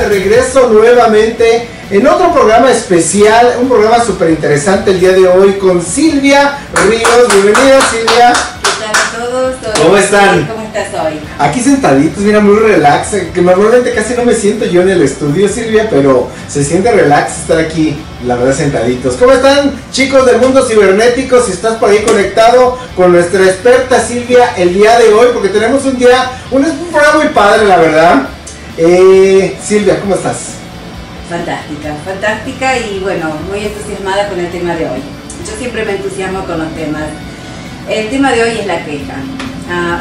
regreso nuevamente en otro programa especial, un programa súper interesante el día de hoy con Silvia Ríos. Bienvenida, Silvia. ¿Qué tal a todos? ¿Cómo están? ¿Cómo estás hoy? Aquí sentaditos, mira, muy relax, que normalmente casi no me siento yo en el estudio, Silvia, pero se siente relax estar aquí, la verdad, sentaditos. ¿Cómo están, chicos del mundo cibernético? Si estás por ahí conectado con nuestra experta Silvia el día de hoy, porque tenemos un programa muy padre, la verdad. Silvia, ¿cómo estás? Fantástica y bueno, muy entusiasmada con el tema de hoy. Yo siempre me entusiasmo con los temas. El tema de hoy es la queja.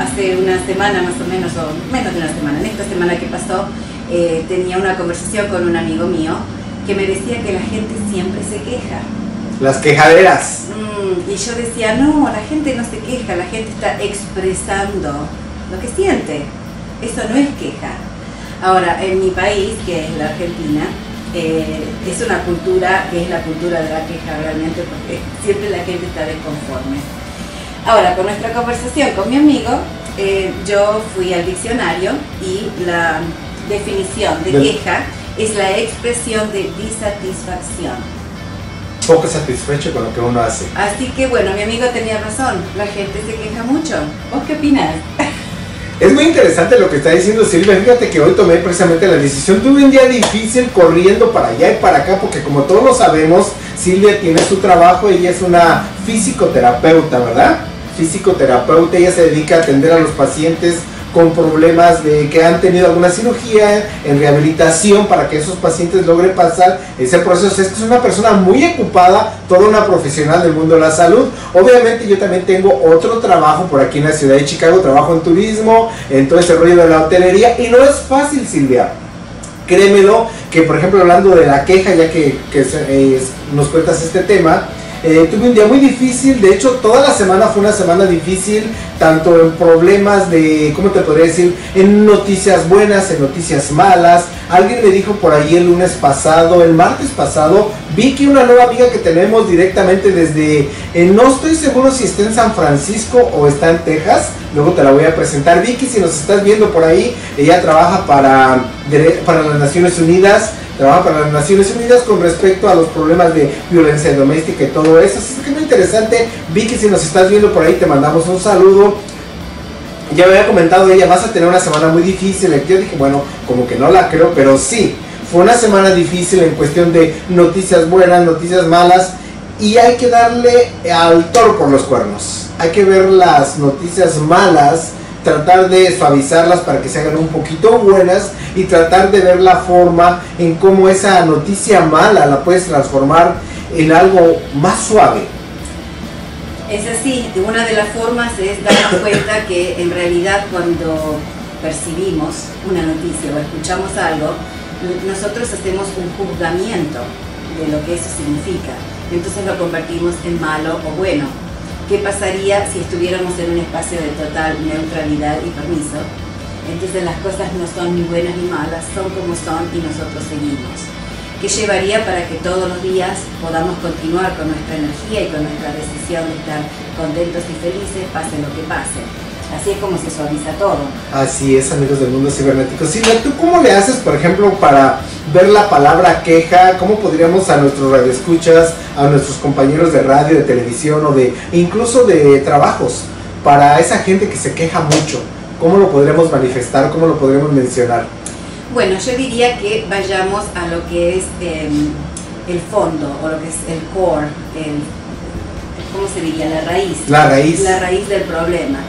Hace una semana más o menos, o menos de una semana, en esta semana que pasó, tenía una conversación con un amigo mío que me decía que la gente siempre se queja. Las quejaderas. Y yo decía, no, la gente no se queja, la gente está expresando lo que siente. Eso no es queja. Ahora, en mi país, que es la Argentina, es una cultura que es la cultura de la queja realmente, porque siempre la gente está desconforme. Ahora, con nuestra conversación con mi amigo, yo fui al diccionario y la definición de queja es la expresión de disatisfacción. Poco satisfecho con lo que uno hace. Así que bueno, mi amigo tenía razón, la gente se queja mucho. ¿Vos qué opinás? Es muy interesante lo que está diciendo Silvia. Fíjate que hoy tomé precisamente la decisión. Tuve un día difícil corriendo para allá y para acá, porque como todos lo sabemos, Silvia tiene su trabajo. Ella es una fisioterapeuta, ¿verdad? Fisioterapeuta, ella se dedica a atender a los pacientes con problemas de que han tenido alguna cirugía en rehabilitación para que esos pacientes logren pasar ese proceso. Es que es una persona muy ocupada, toda una profesional del mundo de la salud. Obviamente yo también tengo otro trabajo por aquí en la ciudad de Chicago, trabajo en turismo, en todo ese rollo de la hotelería, y no es fácil, Silvia. Créemelo, que por ejemplo hablando de la queja, ya que nos cuentas este tema, tuve un día muy difícil. De hecho, toda la semana fue una semana difícil, tanto en problemas de, ¿cómo te podría decir? En noticias buenas, en noticias malas. Alguien me dijo por ahí el martes pasado, Vicky, una nueva amiga que tenemos directamente desde, no estoy seguro si está en San Francisco o está en Texas, luego te la voy a presentar. Vicky, si nos estás viendo por ahí, ella trabaja para las Naciones Unidas. Trabaja para las Naciones Unidas con respecto a los problemas de violencia doméstica y todo eso. Así que es muy interesante. Vicky, si nos estás viendo por ahí, te mandamos un saludo. Ya me había comentado ella, vas a tener una semana muy difícil. Yo dije, bueno, como que no la creo, pero sí, fue una semana difícil en cuestión de noticias buenas, noticias malas. Y hay que darle al toro por los cuernos. Hay que ver las noticias malas, tratar de suavizarlas para que se hagan un poquito buenas y tratar de ver la forma en cómo esa noticia mala la puedes transformar en algo más suave. Es así, una de las formas es darnos cuenta que en realidad cuando percibimos una noticia o escuchamos algo, nosotros hacemos un juzgamiento de lo que eso significa, entonces lo convertimos en malo o bueno. ¿Qué pasaría si estuviéramos en un espacio de total neutralidad y permiso? Entonces las cosas no son ni buenas ni malas, son como son y nosotros seguimos. ¿Qué llevaría para que todos los días podamos continuar con nuestra energía y con nuestra decisión de estar contentos y felices, pase lo que pase? Así es como se suaviza todo. Así es, amigos del mundo cibernético. Silvia, ¿tú cómo le haces, por ejemplo, para ver la palabra queja? ¿Cómo podríamos a nuestros radioescuchas, a nuestros compañeros de radio, de televisión o incluso de trabajos, para esa gente que se queja mucho, cómo lo podríamos manifestar, cómo lo podríamos mencionar? Bueno, yo diría que vayamos a lo que es el fondo, o lo que es el core, ¿cómo se diría? La raíz. La raíz. La raíz del problema.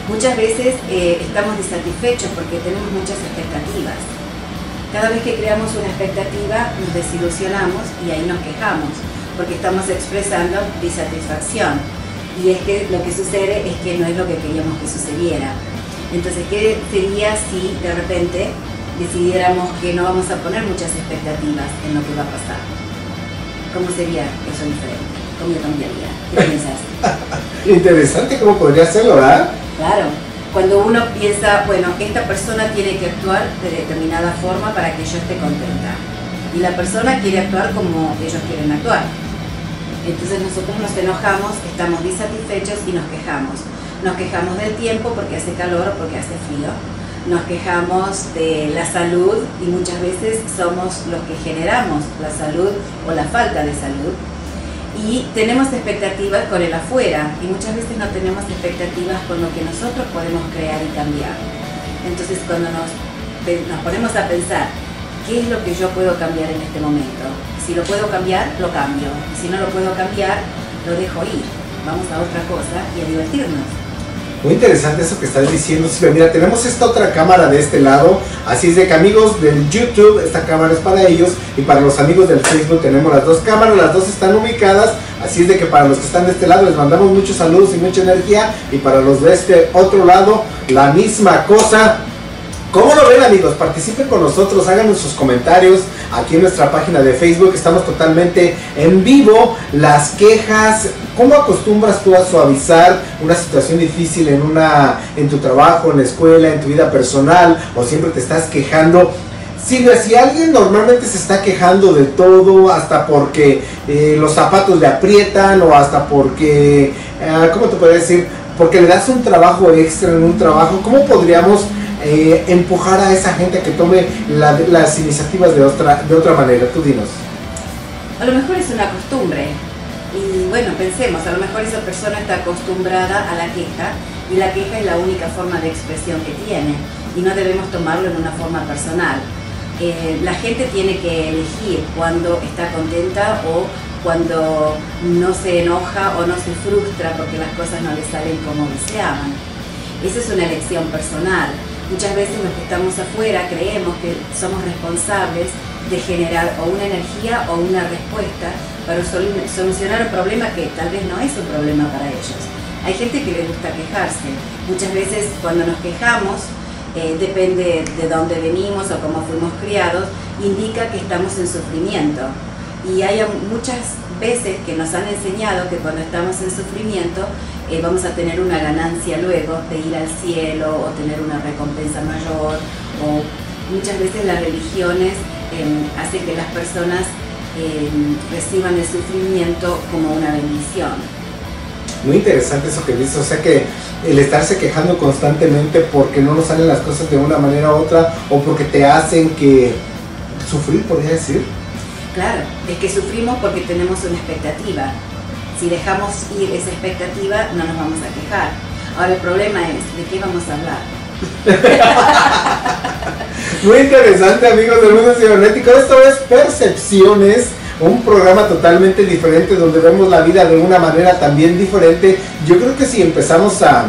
Muchas veces estamos insatisfechos porque tenemos muchas expectativas. Cada vez que creamos una expectativa nos desilusionamos y ahí nos quejamos porque estamos expresando disatisfacción. Y es que lo que sucede es que no es lo que queríamos que sucediera. Entonces, ¿qué sería si de repente decidiéramos que no vamos a poner muchas expectativas en lo que va a pasar? ¿Cómo sería eso diferente? ¿Cómo cambiaría? ¿Qué piensas? Interesante, ¿cómo podría serlo, verdad? Claro, cuando uno piensa, bueno, esta persona tiene que actuar de determinada forma para que yo esté contenta. Y la persona quiere actuar como ellos quieren actuar. Entonces nosotros nos enojamos, estamos disatisfechos y nos quejamos. Nos quejamos del tiempo porque hace calor o porque hace frío. nos quejamos de la salud y muchas veces somos los que generamos la salud o la falta de salud. Y tenemos expectativas con el afuera y muchas veces no tenemos expectativas con lo que nosotros podemos crear y cambiar. Entonces cuando nos ponemos a pensar, ¿qué es lo que yo puedo cambiar en este momento? Si lo puedo cambiar, lo cambio. Y si no lo puedo cambiar, lo dejo ir. Vamos a otra cosa y a divertirnos. Muy interesante eso que estás diciendo, Silvia. Mira, tenemos esta otra cámara de este lado, así es de que amigos del YouTube, esta cámara es para ellos, y para los amigos del Facebook tenemos las dos cámaras, las dos están ubicadas, así es de que para los que están de este lado les mandamos muchos saludos y mucha energía, y para los de este otro lado, la misma cosa. ¿Cómo lo ven, amigos? Participen con nosotros, háganos sus comentarios aquí en nuestra página de Facebook, estamos totalmente en vivo. Las quejas, ¿cómo acostumbras tú a suavizar una situación difícil en tu trabajo, en la escuela, en tu vida personal, o siempre te estás quejando? Silvia, si alguien normalmente se está quejando de todo, hasta porque los zapatos le aprietan, o hasta porque, ¿cómo te podría decir? Porque le das un trabajo extra en un trabajo, ¿cómo podríamos empujar a esa gente a que tome las iniciativas de otra manera? Tú dinos. A lo mejor es una costumbre y bueno, pensemos, a lo mejor esa persona está acostumbrada a la queja y la queja es la única forma de expresión que tiene y no debemos tomarlo en una forma personal. La gente tiene que elegir cuando está contenta o cuando no se enoja o no se frustra porque las cosas no le salen como deseaban. Esa es una elección personal. Muchas veces los que estamos afuera creemos que somos responsables de generar o una energía o una respuesta para solucionar un problema que tal vez no es un problema para ellos. Hay gente que le gusta quejarse. Muchas veces cuando nos quejamos, depende de dónde venimos o cómo fuimos criados, indica que estamos en sufrimiento. Y hay muchas veces que nos han enseñado que cuando estamos en sufrimiento vamos a tener una ganancia luego de ir al cielo o tener una recompensa mayor, o muchas veces las religiones hacen que las personas reciban el sufrimiento como una bendición. Muy interesante eso que dices, o sea que el estarse quejando constantemente porque no nos salen las cosas de una manera u otra, o porque te hacen que sufrir, podría decir. Claro, es que sufrimos porque tenemos una expectativa. Si dejamos ir esa expectativa, no nos vamos a quejar. Ahora el problema es, ¿de qué vamos a hablar? Muy interesante, amigos del mundo cibernético. Esto es Percepciones, un programa totalmente diferente donde vemos la vida de una manera también diferente. Yo creo que si empezamos a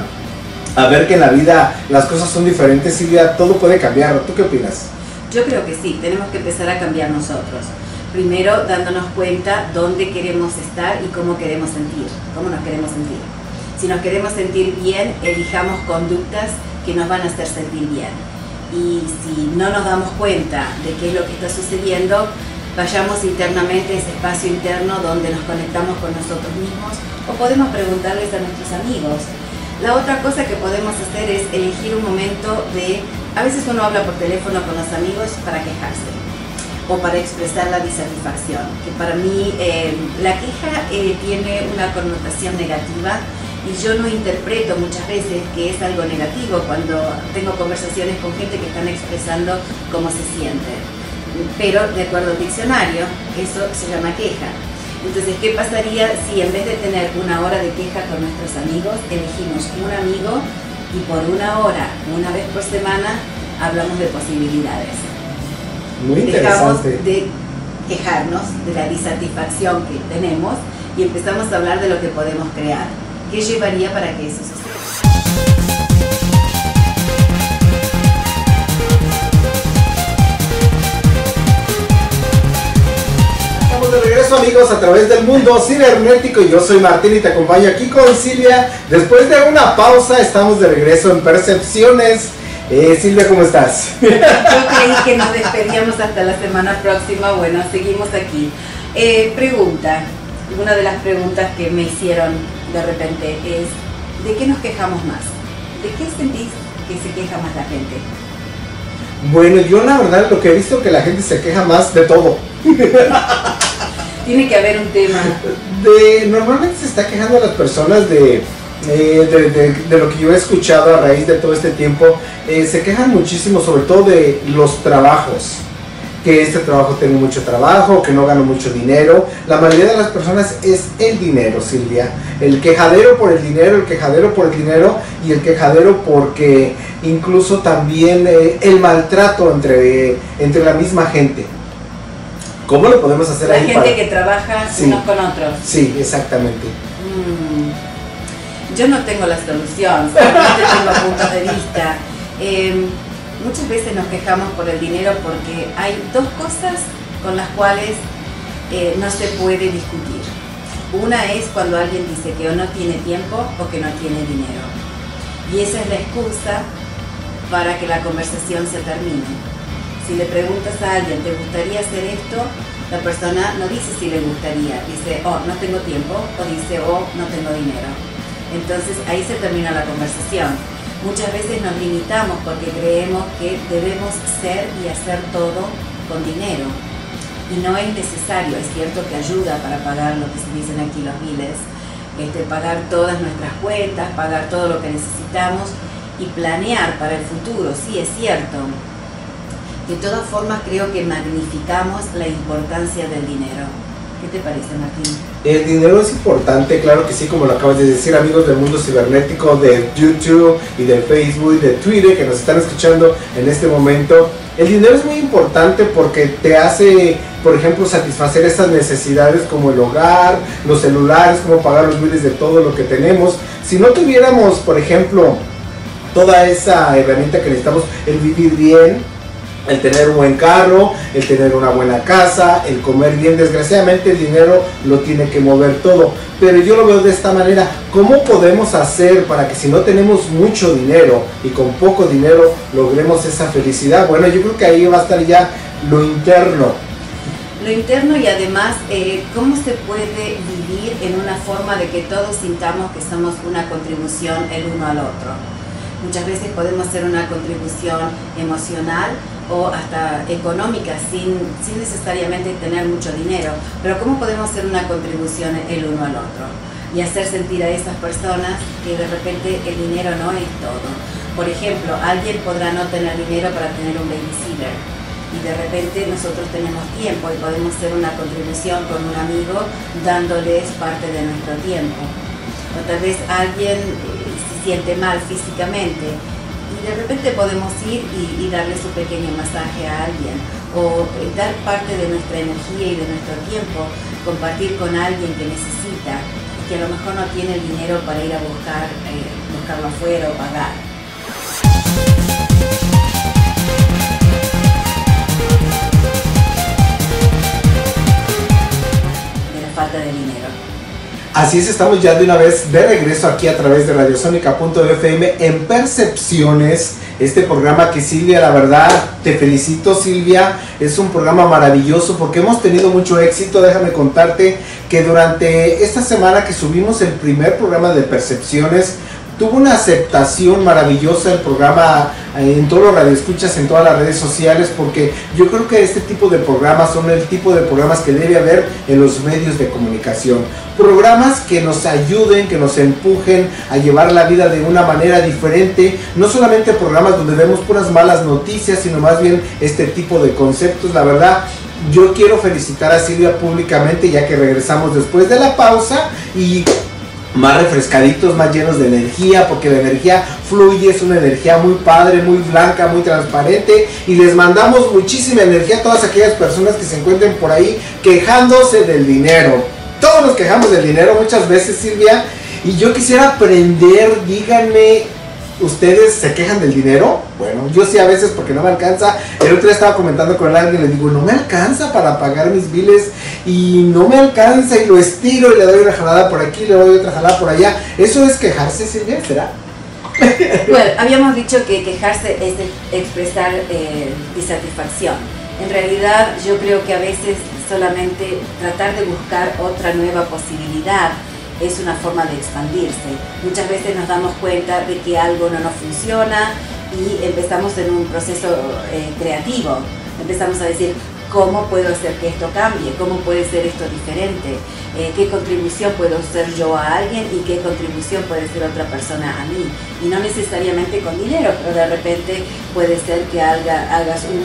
ver que en la vida las cosas son diferentes, Silvia, todo puede cambiar. ¿Tú qué opinas? Yo creo que sí, tenemos que empezar a cambiar nosotros. Primero dándonos cuenta dónde queremos estar y cómo queremos sentir, cómo nos queremos sentir. Si nos queremos sentir bien, elijamos conductas que nos van a hacer sentir bien. Y si no nos damos cuenta de qué es lo que está sucediendo, vayamos internamente a ese espacio interno donde nos conectamos con nosotros mismos, o podemos preguntarles a nuestros amigos. La otra cosa que podemos hacer es elegir un momento a veces uno habla por teléfono con los amigos para quejarse o para expresar la disatisfacción, que para mí la queja tiene una connotación negativa y yo no interpreto muchas veces que es algo negativo cuando tengo conversaciones con gente que están expresando cómo se siente. Pero de acuerdo al diccionario, eso se llama queja. Entonces, ¿qué pasaría si en vez de tener una hora de queja con nuestros amigos, elegimos un amigo y por una hora, una vez por semana, hablamos de posibilidades? Muy interesante. Dejamos de quejarnos de la disatisfacción que tenemos y empezamos a hablar de lo que podemos crear. ¿Qué llevaría para que eso suceda? Estamos de regreso, amigos, a través del mundo cibernético. Yo soy Martín y te acompaño aquí con Silvia. Después de una pausa, estamos de regreso en Percepciones. Silvia, ¿cómo estás? Yo creí que nos despedíamos hasta la semana próxima. Bueno, seguimos aquí. Pregunta, una de las preguntas que me hicieron de repente es, ¿de qué nos quejamos más? ¿De qué sentís que se queja más la gente? Bueno, yo la verdad lo que he visto que la gente se queja más de todo. Tiene que haber un tema. Normalmente se está quejando a las personas de de lo que yo he escuchado a raíz de todo este tiempo, se quejan muchísimo sobre todo de los trabajos, que este trabajo tengo mucho trabajo, que no gano mucho dinero. La mayoría de las personas es el dinero, Silvia, el quejadero por el dinero, el quejadero por el dinero y el quejadero porque incluso también el maltrato entre la misma gente. ¿Cómo lo podemos hacer ahí? La gente que trabaja unos con otros. Sí, exactamente. Yo no tengo la solución, solamente tengo puntos de vista. Muchas veces nos quejamos por el dinero porque hay dos cosas con las cuales no se puede discutir. Una es cuando alguien dice que o no tiene tiempo o que no tiene dinero. Y esa es la excusa para que la conversación se termine. Si le preguntas a alguien, ¿te gustaría hacer esto? La persona no dice si le gustaría, dice, oh, no tengo tiempo, o dice, oh, no tengo dinero. Entonces ahí se termina la conversación. Muchas veces nos limitamos porque creemos que debemos ser y hacer todo con dinero. Y no es necesario, es cierto que ayuda para pagar lo que se dicen aquí los biles, pagar todas nuestras cuentas, pagar todo lo que necesitamos y planear para el futuro, sí, es cierto. De todas formas creo que magnificamos la importancia del dinero. ¿Qué te parece, Martín? El dinero es importante, claro que sí, como lo acabas de decir, amigos del mundo cibernético, de YouTube y de Facebook y de Twitter que nos están escuchando en este momento. El dinero es muy importante porque te hace, por ejemplo, satisfacer esas necesidades como el hogar, los celulares, como pagar los biles de todo lo que tenemos. Si no tuviéramos, por ejemplo, toda esa herramienta que necesitamos, el vivir bien, el tener un buen carro, el tener una buena casa, el comer bien, desgraciadamente el dinero lo tiene que mover todo. Pero yo lo veo de esta manera, ¿cómo podemos hacer para que si no tenemos mucho dinero y con poco dinero logremos esa felicidad? Bueno, yo creo que ahí va a estar ya lo interno. Lo interno y además, ¿cómo se puede vivir en una forma de que todos sintamos que somos una contribución el uno al otro? Muchas veces podemos hacer una contribución emocional o hasta económica sin necesariamente tener mucho dinero, pero ¿cómo podemos hacer una contribución el uno al otro? Y hacer sentir a esas personas que de repente el dinero no es todo. Por ejemplo, alguien podrá no tener dinero para tener un babysitter y de repente nosotros tenemos tiempo y podemos hacer una contribución con un amigo dándoles parte de nuestro tiempo. O tal vez alguien se siente mal físicamente y de repente podemos ir y darle su pequeño masaje a alguien o dar parte de nuestra energía y de nuestro tiempo, compartir con alguien que necesita y que a lo mejor no tiene el dinero para ir a buscarlo afuera o pagar. De la falta de dinero. Así es, estamos ya de una vez de regreso aquí a través de Radiosónica.fm en Percepciones, este programa que Silvia, la verdad, te felicito Silvia, es un programa maravilloso porque hemos tenido mucho éxito. Déjame contarte que durante esta semana que subimos el primer programa de Percepciones, tuvo una aceptación maravillosa el programa en todos los radioescuchas, en todas las redes sociales, porque yo creo que este tipo de programas son el tipo de programas que debe haber en los medios de comunicación. Programas que nos ayuden, que nos empujen a llevar la vida de una manera diferente, no solamente programas donde vemos puras malas noticias, sino más bien este tipo de conceptos. La verdad, yo quiero felicitar a Silvia públicamente, ya que regresamos después de la pausa y más refrescaditos, más llenos de energía, porque la energía fluye, es una energía muy padre, muy blanca, muy transparente, y les mandamos muchísima energía a todas aquellas personas que se encuentren por ahí quejándose del dinero. Todos nos quejamos del dinero muchas veces, Silvia, y yo quisiera aprender, díganme, ¿ustedes se quejan del dinero? Bueno, yo sí a veces porque no me alcanza. El otro día estaba comentando con alguien y le digo, no me alcanza para pagar mis biles y no me alcanza y lo estiro y le doy una jalada por aquí, le doy otra jalada por allá. ¿Eso es quejarse, Silvia? ¿Será? Bueno, habíamos dicho que quejarse es expresar disatisfacción. En realidad yo creo que a veces solamente tratar de buscar otra nueva posibilidad es una forma de expandirse. Muchas veces nos damos cuenta de que algo no nos funciona y empezamos en un proceso creativo. Empezamos a decir, ¿cómo puedo hacer que esto cambie? ¿Cómo puede ser esto diferente? ¿Qué contribución puedo ser yo a alguien y qué contribución puede ser otra persona a mí? Y no necesariamente con dinero, pero de repente puede ser que hagas un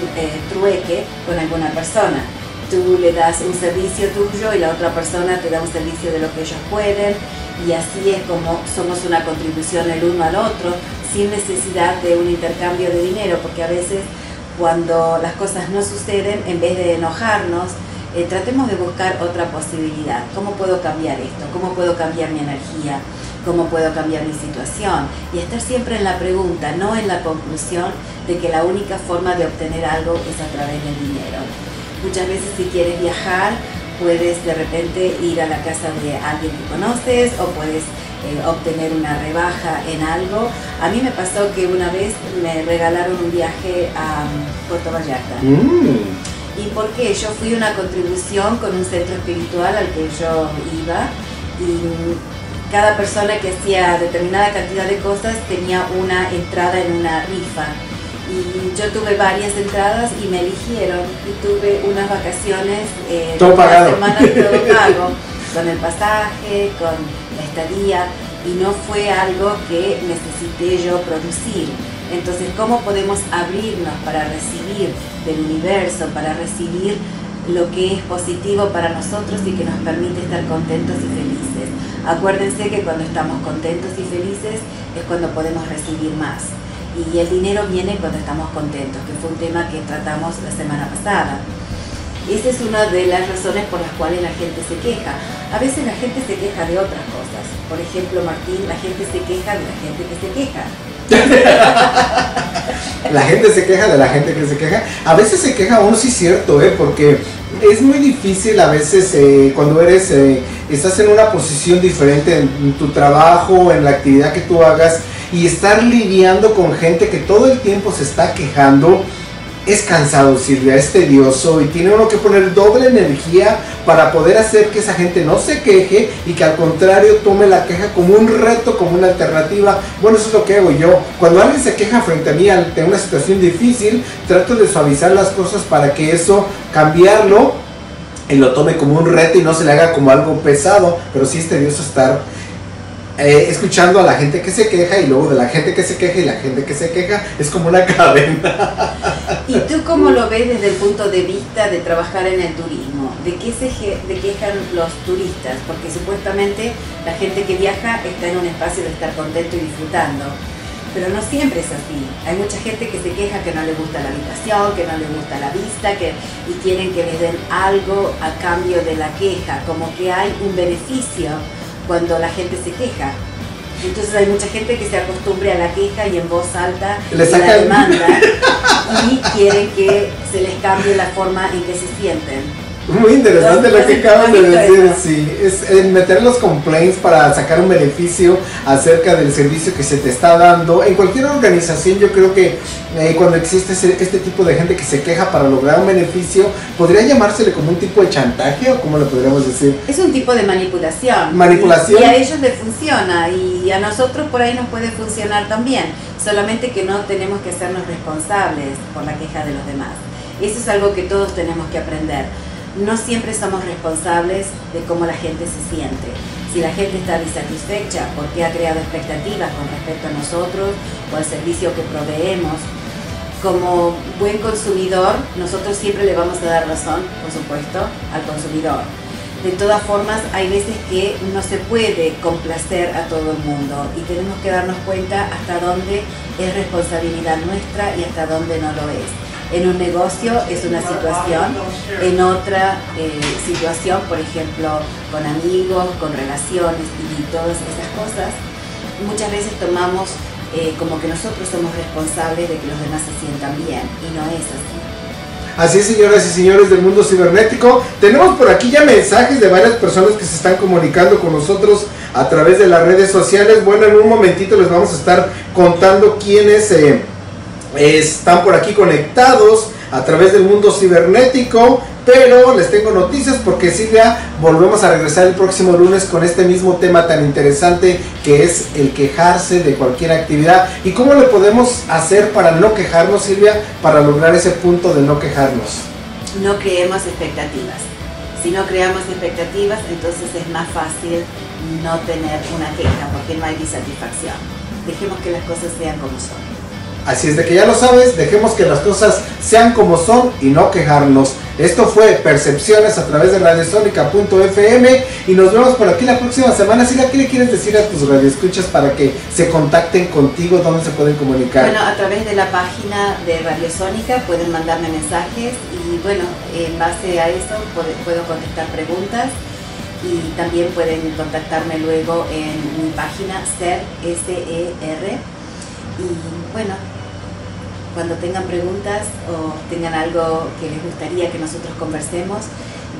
trueque con alguna persona. Tú le das un servicio tuyo y la otra persona te da un servicio de lo que ellos pueden, y así es como somos una contribución el uno al otro, sin necesidad de un intercambio de dinero, porque a veces cuando las cosas no suceden, en vez de enojarnos, tratemos de buscar otra posibilidad. ¿Cómo puedo cambiar esto? ¿Cómo puedo cambiar mi energía? ¿Cómo puedo cambiar mi situación? Y estar siempre en la pregunta, no en la conclusión de que la única forma de obtener algo es a través del dinero. Muchas veces, si quieres viajar, puedes de repente ir a la casa de alguien que conoces, o puedes obtener una rebaja en algo. A mí me pasó que una vez me regalaron un viaje a Puerto Vallarta. ¿Y por qué? Yo fui una contribución con un centro espiritual al que yo iba, y cada persona que hacía determinada cantidad de cosas tenía una entrada en una rifa. Y yo tuve varias entradas y me eligieron, y tuve unas vacaciones todo pagado, una semana todo pago, con el pasaje, con la estadía, y no fue algo que necesité yo producir. Entonces, ¿cómo podemos abrirnos para recibir del universo, para recibir lo que es positivo para nosotros y que nos permite estar contentos y felices? Acuérdense que cuando estamos contentos y felices es cuando podemos recibir más. Y el dinero viene cuando estamos contentos, que fue un tema que tratamos la semana pasada. Esa es una de las razones por las cuales la gente se queja. A veces la gente se queja de otras cosas. Por ejemplo, Martín, la gente se queja de la gente que se queja. La gente se queja de la gente que se queja. A veces se queja uno, sí es cierto, porque es muy difícil a veces cuando estás en una posición diferente en tu trabajo, en la actividad que tú hagas, y estar lidiando con gente que todo el tiempo se está quejando. Es cansado, Silvia, es tedioso, y tiene uno que poner doble energía para poder hacer que esa gente no se queje, y que al contrario tome la queja como un reto, como una alternativa. Bueno, eso es lo que hago yo. Cuando alguien se queja frente a mí ante una situación difícil, trato de suavizar las cosas para que eso, cambiarlo, y lo tome como un reto y no se le haga como algo pesado. Pero sí es tedioso estar escuchando a la gente que se queja, y luego de la gente que se queja y la gente que se queja. Es como una cadena. ¿Y tú cómo lo ves desde el punto de vista de trabajar en el turismo? ¿De qué se quejan los turistas? Porque supuestamente la gente que viaja está en un espacio de estar contento y disfrutando, pero no siempre es así. Hay mucha gente que se queja que no le gusta la habitación, que no le gusta la vista, y quieren que les den algo a cambio de la queja, como que hay un beneficio cuando la gente se queja. Entonces hay mucha gente que se acostumbre a la queja y en voz alta le la demanda, y quieren que se les cambie la forma en que se sienten. Muy interesante lo que acabas de decir, sí, es meter los complaints para sacar un beneficio acerca del servicio que se te está dando. En cualquier organización, yo creo que cuando existe este tipo de gente que se queja para lograr un beneficio, ¿podría llamársele como un tipo de chantaje, o cómo le podríamos decir? Es un tipo de manipulación. Manipulación. Y a ellos les funciona, y a nosotros por ahí nos puede funcionar también, solamente que no tenemos que hacernos responsables por la queja de los demás. Eso es algo que todos tenemos que aprender. No siempre somos responsables de cómo la gente se siente. Si la gente está insatisfecha porque ha creado expectativas con respecto a nosotros o al servicio que proveemos, como buen consumidor, nosotros siempre le vamos a dar razón, por supuesto, al consumidor. De todas formas, hay veces que no se puede complacer a todo el mundo, y tenemos que darnos cuenta hasta dónde es responsabilidad nuestra y hasta dónde no lo es. En un negocio es una situación, en otra situación, por ejemplo, con amigos, con relaciones y todas esas cosas, muchas veces tomamos como que nosotros somos responsables de que los demás se sientan bien, y no es así. Así es, señoras y señores del mundo cibernético. Tenemos por aquí ya mensajes de varias personas que se están comunicando con nosotros a través de las redes sociales. Bueno, en un momentito les vamos a estar contando quiénes están por aquí conectados a través del mundo cibernético, pero les tengo noticias porque, Silvia, volvemos a regresar el próximo lunes con este mismo tema tan interesante que es el quejarse de cualquier actividad. ¿Y cómo le podemos hacer para no quejarnos, Silvia, para lograr ese punto de no quejarnos? no creemos expectativas. Si no creamos expectativas, entonces es más fácil no tener una queja porque no hay disatisfacción. Dejemos que las cosas sean como son. Así es de que ya lo sabes, dejemos que las cosas sean como son y no quejarnos. Esto fue Percepciones a través de Radiosónica.fm y nos vemos por aquí la próxima semana. Silvia, ¿qué le quieres decir a tus radioescuchas para que se contacten contigo? ¿Dónde se pueden comunicar? Bueno, a través de la página de Radiosónica pueden mandarme mensajes y bueno, en base a eso puedo contestar preguntas y también pueden contactarme luego en mi página SER. Y bueno, cuando tengan preguntas o tengan algo que les gustaría que nosotros conversemos,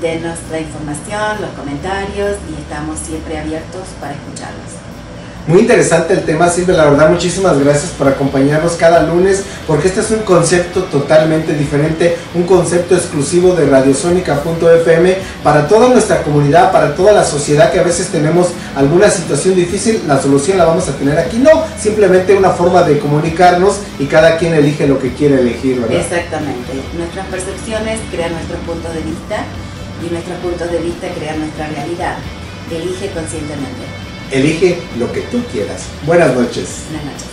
denos la información, los comentarios y estamos siempre abiertos para escucharlos. Muy interesante el tema, Silvia, la verdad muchísimas gracias por acompañarnos cada lunes, porque este es un concepto totalmente diferente, un concepto exclusivo de Radiosónica.fm para toda nuestra comunidad, para toda la sociedad que a veces tenemos alguna situación difícil. La solución la vamos a tener aquí, no, simplemente una forma de comunicarnos y cada quien elige lo que quiere elegir, ¿verdad? Exactamente, nuestras percepciones crean nuestros puntos de vista y nuestros puntos de vista crean nuestra realidad. Elige conscientemente. Elige lo que tú quieras. Buenas noches. Buenas noches.